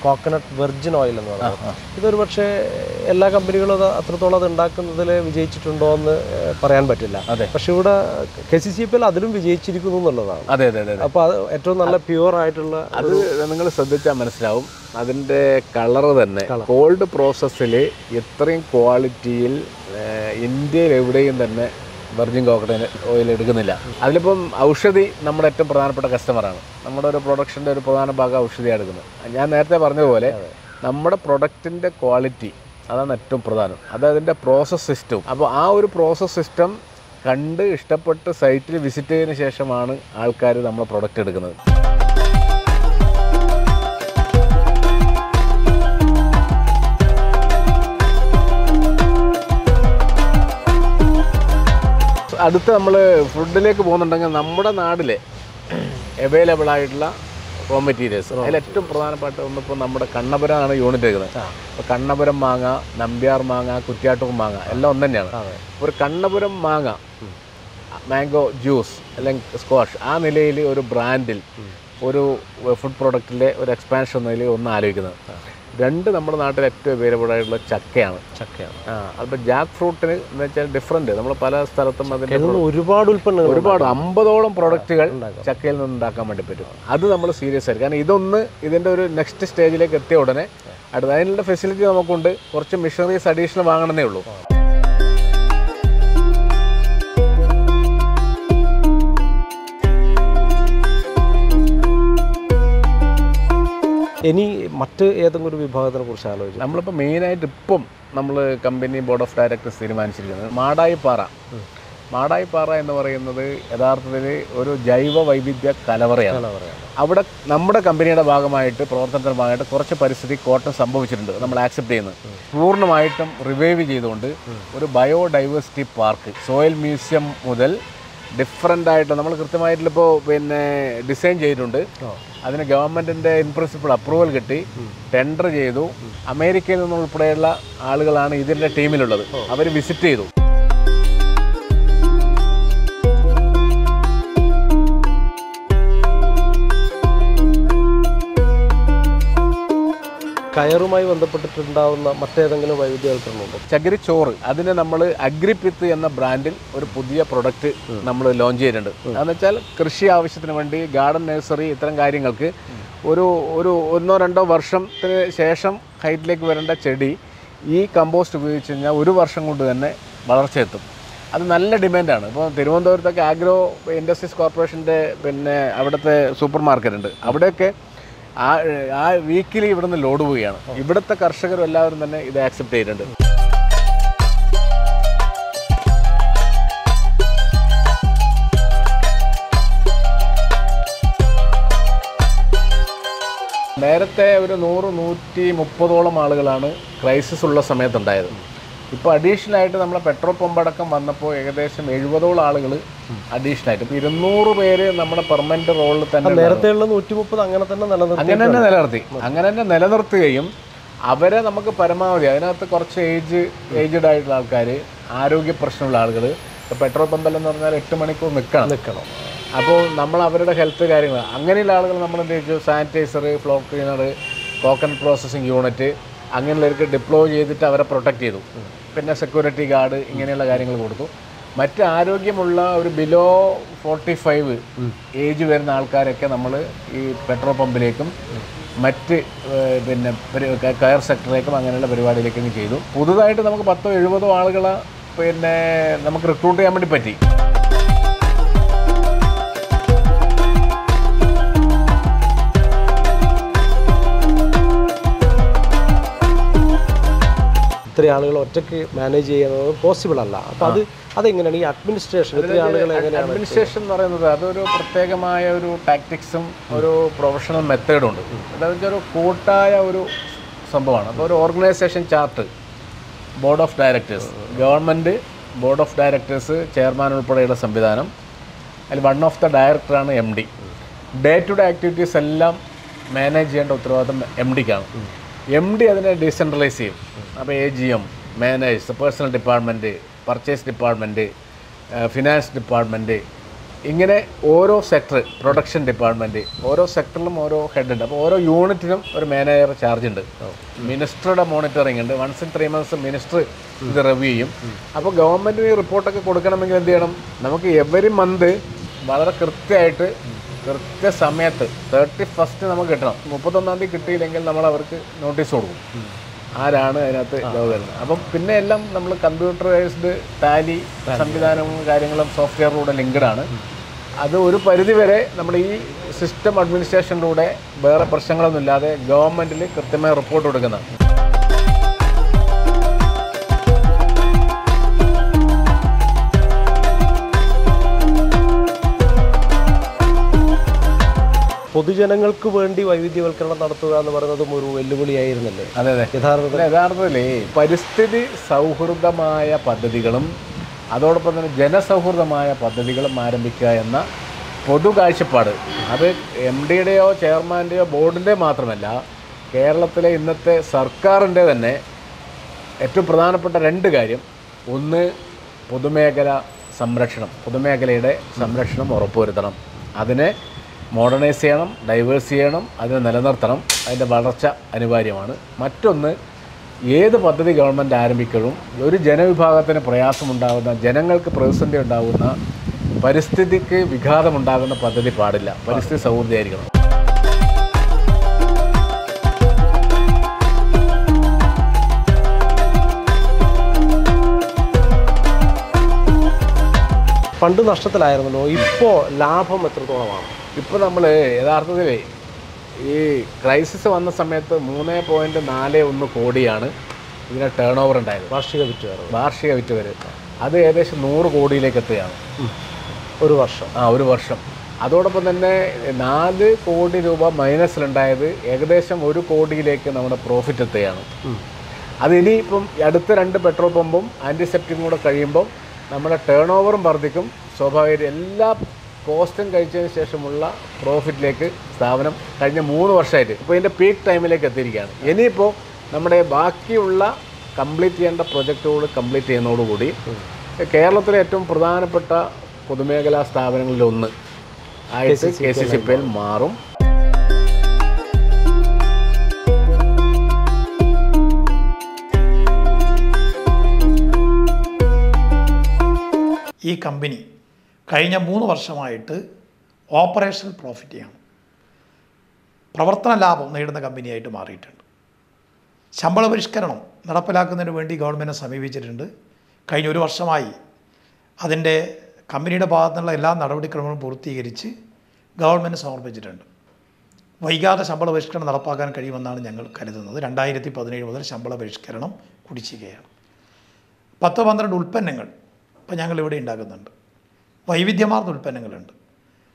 കോക്കനട്ട് വെർജിൻ ഓയിൽ എന്ന് പറയുന്നത് ഇതൊരു പക്ഷേ എല്ലാ കമ്പനികളും അത് അത്രത്തോളം അത് ഉണ്ടാക്കുന്നതിൽ വിജയിച്ചിട്ടുണ്ടോ എന്ന് പറയാൻ പറ്റില്ല. പക്ഷെ ഇവിടെ KCCPL അതിലും വിജയിച്ചിരിക്കുന്നു എന്നുള്ളതാണ്. അതെ അതെ അതെ. അപ്പോൾ അത് ഏറ്റവും നല്ല പ്യുവർ ആയിട്ടുള്ള അത് നിങ്ങൾ ശ്രദ്ധിച്ചാൽ മനസ്സിലാവും. അതിൻ്റെ കളറ് തന്നെ കോൾഡ് പ്രോസസ്സിൽ ഇത്രയും ക്വാളിറ്റിയിൽ ഇന്ത്യയിൽ എവിടെയും തന്നെ വെർജിൻ കോക്കനട്ട് ഓയിൽ എടുക്കുന്നില്ല. അതിലിപ്പം ഔഷധി നമ്മുടെ ഏറ്റവും പ്രധാനപ്പെട്ട കസ്റ്റമറാണ്. നമ്മുടെ ഒരു പ്രൊഡക്ഷൻ്റെ ഒരു പ്രധാന ഭാഗം ഔഷധിയാണ് എടുക്കുന്നത്. ഞാൻ നേരത്തെ പറഞ്ഞതുപോലെ നമ്മുടെ പ്രൊഡക്റ്റിൻ്റെ ക്വാളിറ്റി അതാണ് ഏറ്റവും പ്രധാനം. അത് അതിൻ്റെ പ്രോസസ് സിസ്റ്റവും. അപ്പോൾ ആ ഒരു പ്രോസസ് സിസ്റ്റം കണ്ട് ഇഷ്ടപ്പെട്ട് സൈറ്റിൽ വിസിറ്റ് ചെയ്തതിന് ശേഷമാണ് ആൾക്കാർ നമ്മുടെ പ്രൊഡക്റ്റ് എടുക്കുന്നത്. അടുത്ത് നമ്മൾ ഫുഡിലേക്ക് പോകുന്നുണ്ടെങ്കിൽ നമ്മുടെ നാട്ടിലെ അവൈലബിൾ ആയിട്ടുള്ള റോ മെറ്റീരിയൽസ് അതിൽ ഏറ്റവും പ്രധാനപ്പെട്ട ഒന്നിപ്പോൾ നമ്മുടെ കണ്ണപുരമാണ് യൂണിറ്റ് എടുക്കുന്നത്. ഇപ്പോൾ കണ്ണപുരം മാങ്ങ, നമ്പ്യാർ മാങ്ങ, കുറ്റ്യാട്ടൂർ മാങ്ങ എല്ലാം ഒന്ന് തന്നെയാണ്. ഒരു കണ്ണപുരം മാങ്ങ, മാംഗോ ജ്യൂസ് അല്ലെങ്കിൽ സ്ക്വാഷ്, ആ നിലയിൽ ഒരു ബ്രാൻഡിൽ ഒരു ഫുഡ് പ്രോഡക്റ്റിലെ ഒരു എക്സ്പാൻഷൻ നിലയിൽ ഒന്ന് ആലോചിക്കുന്നത്. 2 നമ്മുടെ നാട്ടിൽ ഏറ്റവും അവൈലബിൾ ആയിട്ടുള്ള ചക്കയാണ്. അപ്പോൾ ജാക്ക് ഫ്രൂട്ടിന് എന്ന് വെച്ചാൽ ഡിഫറൻറ്റ്, നമ്മൾ പല സ്ഥലത്തും അതിൻ്റെ ഒരുപാട് ഉൽപ്പന്നങ്ങൾ, ഒരുപാട് 50ഓളം പ്രൊഡക്റ്റുകൾ ചക്കയിൽ നിന്ന് ഉണ്ടാക്കാൻ വേണ്ടി പറ്റും. അത് നമ്മൾ സീരിയസ് ആയിരിക്കും. കാരണം ഇതൊന്ന് ഇതിൻ്റെ ഒരു നെക്സ്റ്റ് സ്റ്റേജിലേക്ക് എത്തിയ ഉടനെ അടുത്ത അതിനുള്ള ഫെസിലിറ്റി നമുക്കുണ്ട്. കുറച്ച് മിഷനറീസ് അഡീഷണൽ വാങ്ങണമെന്നേ ഉള്ളൂ. ഇനി മറ്റ് ഏതെങ്കിലും ഒരു വിഭാഗത്തിനെ കുറിച്ച് ആലോചിച്ചു. നമ്മളിപ്പോൾ മെയിനായിട്ട് ഇപ്പം നമ്മൾ കമ്പനി ബോർഡ് ഓഫ് ഡയറക്ടേഴ്സ് തീരുമാനിച്ചിരിക്കുന്നത് മാടായിപ്പാറ എന്ന് പറയുന്നത് യഥാർത്ഥത്തിൽ ഒരു ജൈവ വൈവിധ്യ കലവറയാണ്. അവിടെ നമ്മുടെ കമ്പനിയുടെ ഭാഗമായിട്ട് പ്രവർത്തനത്തിൻ്റെ ഭാഗമായിട്ട് കുറച്ച് പരിസ്ഥിതി കോട്ടം സംഭവിച്ചിട്ടുണ്ട്. നമ്മൾ ആക്സെപ്റ്റ് ചെയ്യുന്നത് പൂർണ്ണമായിട്ടും റിവൈവ് ചെയ്തുകൊണ്ട് ഒരു ബയോഡൈവേഴ്സിറ്റി പാർക്ക്, സോയിൽ മ്യൂസിയം മുതൽ ഡിഫറൻ്റ് ആയിട്ട് നമ്മൾ കൃത്യമായിട്ടിപ്പോൾ ഡിസൈൻ ചെയ്തിട്ടുണ്ട്. അതിന് ഗവൺമെൻറ്റിൻ്റെ ഇൻ പ്രിൻസിപ്പിൾ അപ്രൂവൽ കിട്ടി, ടെൻഡർ ചെയ്തു. അമേരിക്കയിൽ നിന്നുൾപ്പെടെയുള്ള ആളുകളാണ് ഇതിൻ്റെ ടീമിലുള്ളത്. അവർ വിസിറ്റ് ചെയ്തു. കയറുമായി ബന്ധപ്പെട്ടിട്ടുണ്ടാവുന്ന മറ്റേതെങ്കിലും വൈവിധ്യവൽക്കരണമുണ്ടോ? ചകിരിച്ചോറ്, അതിന് നമ്മൾ അഗ്രിപിത്ത് എന്ന ബ്രാൻഡിൽ ഒരു പുതിയ പ്രൊഡക്റ്റ് നമ്മൾ ലോഞ്ച് ചെയ്തിട്ടുണ്ട്. അതെന്ന് വെച്ചാൽ കൃഷി ആവശ്യത്തിന് വേണ്ടി ഗാർഡൻ നഴ്സറി ഇത്തരം കാര്യങ്ങൾക്ക് ഒരു 1-2 വർഷത്തിന് ശേഷം ഹൈറ്റിലേക്ക് വരേണ്ട ചെടി ഈ കമ്പോസ്റ്റ് ഉപയോഗിച്ച് കഴിഞ്ഞാൽ 1 വർഷം കൊണ്ട് തന്നെ വളർച്ചയെത്തും. അത് നല്ല ഡിമാൻഡാണ്. ഇപ്പോൾ തിരുവനന്തപുരത്തൊക്കെ ആഗ്രോ ഇൻഡസ്ട്രീസ് കോർപ്പറേഷൻ്റെ അവിടുത്തെ സൂപ്പർ മാർക്കറ്റ് ഉണ്ട്. അവിടെയൊക്കെ ആ വീക്കിലി ഇവിടുന്ന് ലോഡ് പോവുകയാണ്. ഇവിടുത്തെ കർഷകരും എല്ലാവരും തന്നെ ഇത് ആക്സെപ്റ്റ് ചെയ്തിട്ടുണ്ട്. നേരത്തെ ഒരു 100-130ഓളം ആളുകളാണ് ക്രൈസിസ് ഉള്ള സമയത്തുണ്ടായത്. ഇപ്പോൾ അഡീഷണലായിട്ട് നമ്മളെ പെട്രോൾ പമ്പ് അടക്കം വന്നപ്പോൾ ഏകദേശം 70ഓളം ആളുകൾ അഡീഷണലായിട്ട്, ഇപ്പോൾ 200 പേര് നമ്മുടെ പെർമനന്റ് റോളിൽ തന്നെ. നേരത്തെയുള്ള 130 അങ്ങനെ തന്നെ നിലനിർത്തി നിലനിർത്തുകയും അവരെ നമുക്ക് പരമാവധി അതിനകത്ത് കുറച്ച് ഏജ്ഡ് ആയിട്ടുള്ള ആൾക്കാർ, ആരോഗ്യ പ്രശ്നമുള്ള ആളുകൾ, പെട്രോൾ പമ്പെല്ലാം പറഞ്ഞാൽ 8 മണിക്കൂർ നിൽക്കണം. അപ്പോൾ നമ്മൾ അവരുടെ ഹെൽത്ത് കാര്യങ്ങൾ അങ്ങനെയുള്ള ആളുകൾ നമ്മൾ എന്ത് ചെയ്തു, sanitiser, floor cleaner, coconut processing unit അങ്ങനെയുള്ളവർക്ക് ഡിപ്ലോയ് ചെയ്തിട്ട് അവരെ പ്രൊട്ടക്റ്റ് ചെയ്തു. പിന്നെ സെക്യൂരിറ്റി ഗാർഡ് ഇങ്ങനെയുള്ള കാര്യങ്ങൾ കൊടുത്തു. മറ്റ് ആരോഗ്യമുള്ള ഒരു ബിലോ 45 ഏജ് വരുന്ന ആൾക്കാരൊക്കെ നമ്മൾ ഈ പെട്രോൾ പമ്പിലേക്കും മറ്റ് പിന്നെ കയർ സെക്ടറിലേക്കും അങ്ങനെയുള്ള പരിപാടിയിലേക്കും ചെയ്തു. പുതുതായിട്ട് നമുക്ക് 10-70 ആളുകളെ പിന്നെ നമുക്ക് റിക്രൂട്ട് ചെയ്യാൻ വേണ്ടി പറ്റി. ഇത്രയും ആളുകൾ ഒറ്റയ്ക്ക് മാനേജ് ചെയ്യുന്നത് പോസിബിൾ അല്ല. അപ്പോൾ അതെങ്ങനെയാണ് ഈ അഡ്മിനിസ്ട്രേഷൻ, ഇത്രയും ആളുകൾ എങ്ങനെയാണ്? അഡ്മിനിസ്ട്രേഷൻ എന്ന് പറയുന്നത് അതൊരു പ്രത്യേകമായ ഒരു ടാക്ടിക്സും ഒരു പ്രൊഫഷണൽ മെത്തേഡും ഉണ്ട്. അതായത് ഒരു കൂട്ടായ ഒരു സംഭവമാണ്. അപ്പോൾ ഒരു organisation chart, board of directors, government board of directors, chairman ഉൾപ്പെടെയുള്ള സംവിധാനം. അതിൽ വൺ ഓഫ് ദ ഡയറക്ടറാണ് MD. Day to day activities എല്ലാം മാനേജ് ചെയ്യേണ്ട ഉത്തരവാദിത്വം MDക്കാണ്. MD അതിനെ ഡീസെൻട്രലൈസ് ചെയ്യും. അപ്പോൾ AGM, manage, personnel department, purchase department, finance department, ഇങ്ങനെ ഓരോ സെക്ടർ, പ്രൊഡക്ഷൻ ഡിപ്പാർട്ട്മെൻറ്റ്, ഓരോ സെക്ടറിലും ഓരോ ഹെഡ് ഉണ്ട്. അപ്പോൾ ഓരോ യൂണിറ്റിനും ഒരു മാനേജർ ചാർജ് ഉണ്ട്. മിനിസ്റ്ററുടെ മോണിറ്ററിംഗ് ഉണ്ട്. 1 in 3 months മിനിസ്റ്റർ ഇത് റിവ്യൂ ചെയ്യും. അപ്പോൾ ഗവൺമെൻറ്റിന് ഈ റിപ്പോർട്ടൊക്കെ കൊടുക്കണമെങ്കിൽ എന്ത് ചെയ്യണം, നമുക്ക് എവരി മന്ത് വളരെ കൃത്യസമയത്ത് 31st നമുക്ക് കിട്ടണം. 31-ാം തീയതി കിട്ടിയില്ലെങ്കിൽ നമ്മൾ അവർക്ക് നോട്ടീസ് കൊടുക്കും, ആരാണ് അതിനകത്ത് ജോബ് വരുന്നത്. അപ്പം പിന്നെ എല്ലാം നമ്മൾ കമ്പ്യൂട്ടറൈസ്ഡ് ടാലി സംവിധാനവും കാര്യങ്ങളും സോഫ്റ്റ്വെയറിലൂടെ ലിങ്ക്ഡാണ്. അത് ഒരു പരിധിവരെ നമ്മൾ ഈ സിസ്റ്റം അഡ്മിനിസ്ട്രേഷനിലൂടെ വേറെ പ്രശ്നങ്ങളൊന്നുമില്ലാതെ ഗവൺമെൻറ്റിൽ കൃത്യമായ റിപ്പോർട്ട് കൊടുക്കുന്നതാണ്. പൊതുജനങ്ങൾക്ക് വേണ്ടി വൈവിധ്യവൽക്കരണം നടത്തുക എന്ന് പറയുന്നതും ഒരു വെല്ലുവിളിയായിരുന്നല്ലേ? അതെ. യഥാർത്ഥത്തിൽ പരിസ്ഥിതി സൗഹൃദമായ പദ്ധതികളും അതോടൊപ്പം തന്നെ ജനസൗഹൃദമായ പദ്ധതികളും ആരംഭിക്കുക എന്ന പൊതു കാഴ്ചപ്പാട്, അത് MDയുടെയോ ചെയർമാൻ്റെയോ ബോർഡിൻ്റെ മാത്രമല്ല, കേരളത്തിലെ ഇന്നത്തെ സർക്കാരിൻ്റെ തന്നെ ഏറ്റവും പ്രധാനപ്പെട്ട 2 കാര്യം. ഒന്ന്, പൊതുമേഖലയുടെ സംരക്ഷണം ഉറപ്പുവരുത്തണം. അതിനെ മോഡേണൈസ് ചെയ്യണം, ഡൈവേഴ്സ് ചെയ്യണം, അതിനെ നിലനിർത്തണം. അതിൻ്റെ വളർച്ച അനിവാര്യമാണ്. മറ്റൊന്ന്, ഏത് പദ്ധതി ഗവൺമെൻറ് ആരംഭിക്കലും ഒരു ജനവിഭാഗത്തിന് പ്രയാസമുണ്ടാകുന്ന, ജനങ്ങൾക്ക് പ്രതിസന്ധി ഉണ്ടാകുന്ന, പരിസ്ഥിതിക്ക് വിഘാതമുണ്ടാകുന്ന പദ്ധതി പാടില്ല. പരിസ്ഥിതി സൗഹൃദമായിരിക്കണം. പണ്ട് നഷ്ടത്തിലായിരുന്നല്ലോ, ഇപ്പോൾ ലാഭം എത്രത്തോളമാണ്? ഇപ്പോൾ നമ്മൾ യഥാർത്ഥത്തിൽ ഈ ക്രൈസിസ് വന്ന സമയത്ത് 3.41 കോടിയാണ് ഇതിന് ടേൺ ഓവർ ഉണ്ടായത്. വാർഷിക വിറ്റുവരവ് അത് ഏകദേശം 100 കോടിയിലേക്ക് എത്തുകയാണ് ഒരു വർഷം. അതോടൊപ്പം തന്നെ 4 കോടി രൂപ മൈനസിലുണ്ടായത് ഏകദേശം 1 കോടിയിലേക്ക് നമ്മുടെ പ്രോഫിറ്റ് എത്തുകയാണ്. അതിനിയിപ്പം അടുത്ത 2 പെട്രോൾ പമ്പും ആൻറ്റിസെപ്റ്റിക്കും കൂടെ കഴിയുമ്പം നമ്മുടെ ടേൺ ഓവറും വർദ്ധിക്കും. സ്വാഭാവികമായിട്ട് എല്ലാ കോസ്റ്റും കഴിച്ചതിന് ശേഷമുള്ള പ്രോഫിറ്റിലേക്ക് സ്ഥാപനം കഴിഞ്ഞ 3 വർഷമായിട്ട് ഇപ്പോൾ ഇതിൻ്റെ പീക്ക് ടൈമിലേക്ക് എത്തിയിരിക്കുകയാണ്. ഇനിയിപ്പോൾ നമ്മുടെ ബാക്കിയുള്ള കംപ്ലീറ്റ് ചെയ്യേണ്ട പ്രൊജക്റ്റുകൾ കംപ്ലീറ്റ് ചെയ്യുന്നതോടുകൂടി കേരളത്തിലെ ഏറ്റവും പ്രധാനപ്പെട്ട പൊതുമേഖലാ സ്ഥാപനങ്ങളിലൊന്ന് ആയിട്ട് KCCPL മാറും. ഈ കമ്പനി കഴിഞ്ഞ 3 വർഷമായിട്ട് ഓപ്പറേഷണൽ പ്രോഫിറ്റാണ്, പ്രവർത്തന ലാഭം നേടുന്ന കമ്പനിയായിട്ട് മാറിയിട്ടുണ്ട്. ശമ്പള പരിഷ്കരണം നടപ്പിലാക്കുന്നതിന് വേണ്ടി ഗവൺമെൻറ് സമീപിച്ചിട്ടുണ്ട്. കഴിഞ്ഞ 1 വർഷമായി അതിൻ്റെ കമ്പനിയുടെ ഭാഗത്തുനിന്നുള്ള എല്ലാ നടപടിക്രമങ്ങളും പൂർത്തീകരിച്ച് ഗവൺമെൻറ് സമർപ്പിച്ചിട്ടുണ്ട്. വൈകാതെ ശമ്പള പരിഷ്കരണം നടപ്പാക്കാൻ കഴിയുമെന്നാണ് ഞങ്ങൾ കരുതുന്നത്. 2017 മുതൽ ശമ്പള പരിഷ്കരണം കുടിശ്ശികയാണ്. 10-12 ഉൽപ്പന്നങ്ങൾ ഇപ്പോൾ ഞങ്ങളിവിടെ ഉണ്ടാക്കുന്നുണ്ട്. വൈവിധ്യമാർന്ന ഉൽപ്പന്നങ്ങളുണ്ട്.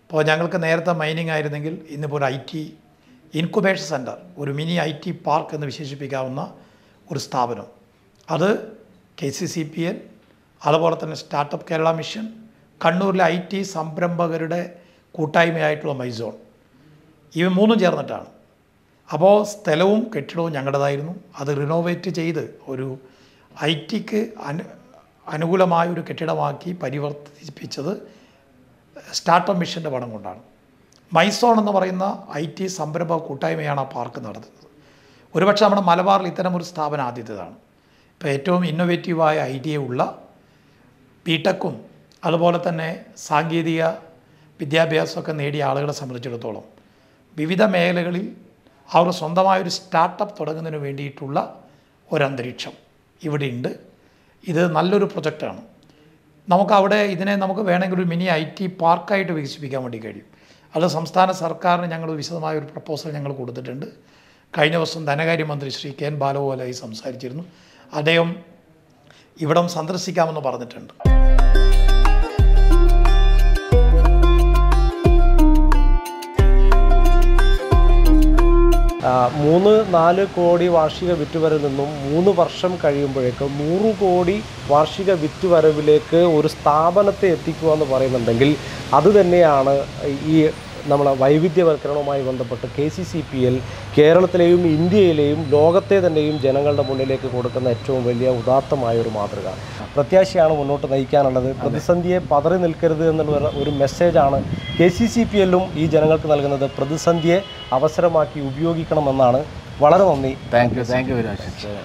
ഇപ്പോൾ ഞങ്ങൾക്ക് നേരത്തെ മൈനിങ് ആയിരുന്നെങ്കിൽ ഇന്നിപ്പോൾ ഒരു IT ഇൻക്യുബേഷൻ സെൻറ്റർ, ഒരു മിനി IT പാർക്ക് എന്ന് വിശേഷിപ്പിക്കാവുന്ന ഒരു സ്ഥാപനം, അത് KCCPL, അതുപോലെ തന്നെ സ്റ്റാർട്ടപ്പ് കേരള മിഷൻ, കണ്ണൂരിലെ IT സംരംഭകരുടെ കൂട്ടായ്മയായിട്ടുള്ള മൈസോൺ, ഇവ 3 ചേർന്നിട്ടാണ്. അപ്പോൾ സ്ഥലവും കെട്ടിടവും ഞങ്ങളുടേതായിരുന്നു. അത് റിനോവേറ്റ് ചെയ്ത് ഒരു IT-ക്ക് അനുകൂലമായൊരു കെട്ടിടമാക്കി പരിവർത്തിപ്പിച്ചത് സ്റ്റാർട്ടപ്പ് മിഷൻ്റെ പണം കൊണ്ടാണ്. മൈസോൺ എന്ന് പറയുന്ന IT സംരംഭ കൂട്ടായ്മയാണ് ആ പാർക്ക് നടത്തുന്നത്. ഒരുപക്ഷെ നമ്മുടെ മലബാറിൽ ഇത്തരമൊരു സ്ഥാപനം ആദ്യത്തേതാണ്. ഇപ്പോൾ ഏറ്റവും ഇന്നൊവേറ്റീവായ ഐഡിയ ഉള്ള ബിടെക്കും അതുപോലെ തന്നെ സാങ്കേതിക വിദ്യാഭ്യാസമൊക്കെ നേടിയ ആളുകളെ സംബന്ധിച്ചിടത്തോളം വിവിധ മേഖലകളിൽ അവർ സ്വന്തമായൊരു സ്റ്റാർട്ടപ്പ് തുടങ്ങുന്നതിന് വേണ്ടിയിട്ടുള്ള ഒരന്തരീക്ഷം ഇവിടെയുണ്ട്. ഇത് നല്ലൊരു പ്രൊജക്റ്റാണ്. നമുക്കവിടെ ഇതിനെ നമുക്ക് വേണമെങ്കിൽ ഒരു മിനി IT പാർക്കായിട്ട് വികസിപ്പിക്കാൻ വേണ്ടി കഴിയും. അത് സംസ്ഥാന സർക്കാരിന് ഞങ്ങൾ വിശദമായൊരു പ്രപ്പോസൽ ഞങ്ങൾ കൊടുത്തിട്ടുണ്ട്. കഴിഞ്ഞ ദിവസം ധനകാര്യമന്ത്രി ശ്രീ കെ എൻ ബാലഗോപാലായി സംസാരിച്ചിരുന്നു. അദ്ദേഹം ഇവിടം സന്ദർശിക്കാമെന്ന് പറഞ്ഞിട്ടുണ്ട്. 3-4 കോടി വാർഷിക വിറ്റുവരവിൽ നിന്നും 3 വർഷം കഴിയുമ്പോഴേക്ക് 100 കോടി വാർഷിക വിറ്റുവരവിലേക്ക് ഒരു സ്ഥാപനത്തെ എത്തിക്കുക എന്ന് പറയുന്നുണ്ടെങ്കിൽ അതുതന്നെയാണ് ഈ നമ്മളെ വൈവിധ്യവൽക്കരണവുമായി ബന്ധപ്പെട്ട് KCCPL കേരളത്തിലെയും ഇന്ത്യയിലെയും ലോകത്തെ തന്നെയും ജനങ്ങളുടെ മുന്നിലേക്ക് കൊടുക്കുന്ന ഏറ്റവും വലിയ ഉദാത്തമായൊരു മാതൃക. പ്രത്യാശയാണ് മുന്നോട്ട് നയിക്കാനുള്ളത്. പ്രതിസന്ധിയെ പതറി നിൽക്കരുത് എന്നുള്ള ഒരു മെസ്സേജാണ് KCCPL-ഉം ഈ ജനങ്ങൾക്ക് നൽകുന്നത്. പ്രതിസന്ധിയെ അവസരമാക്കി ഉപയോഗിക്കണമെന്നാണ്. വളരെ നന്ദി. Thank you very much.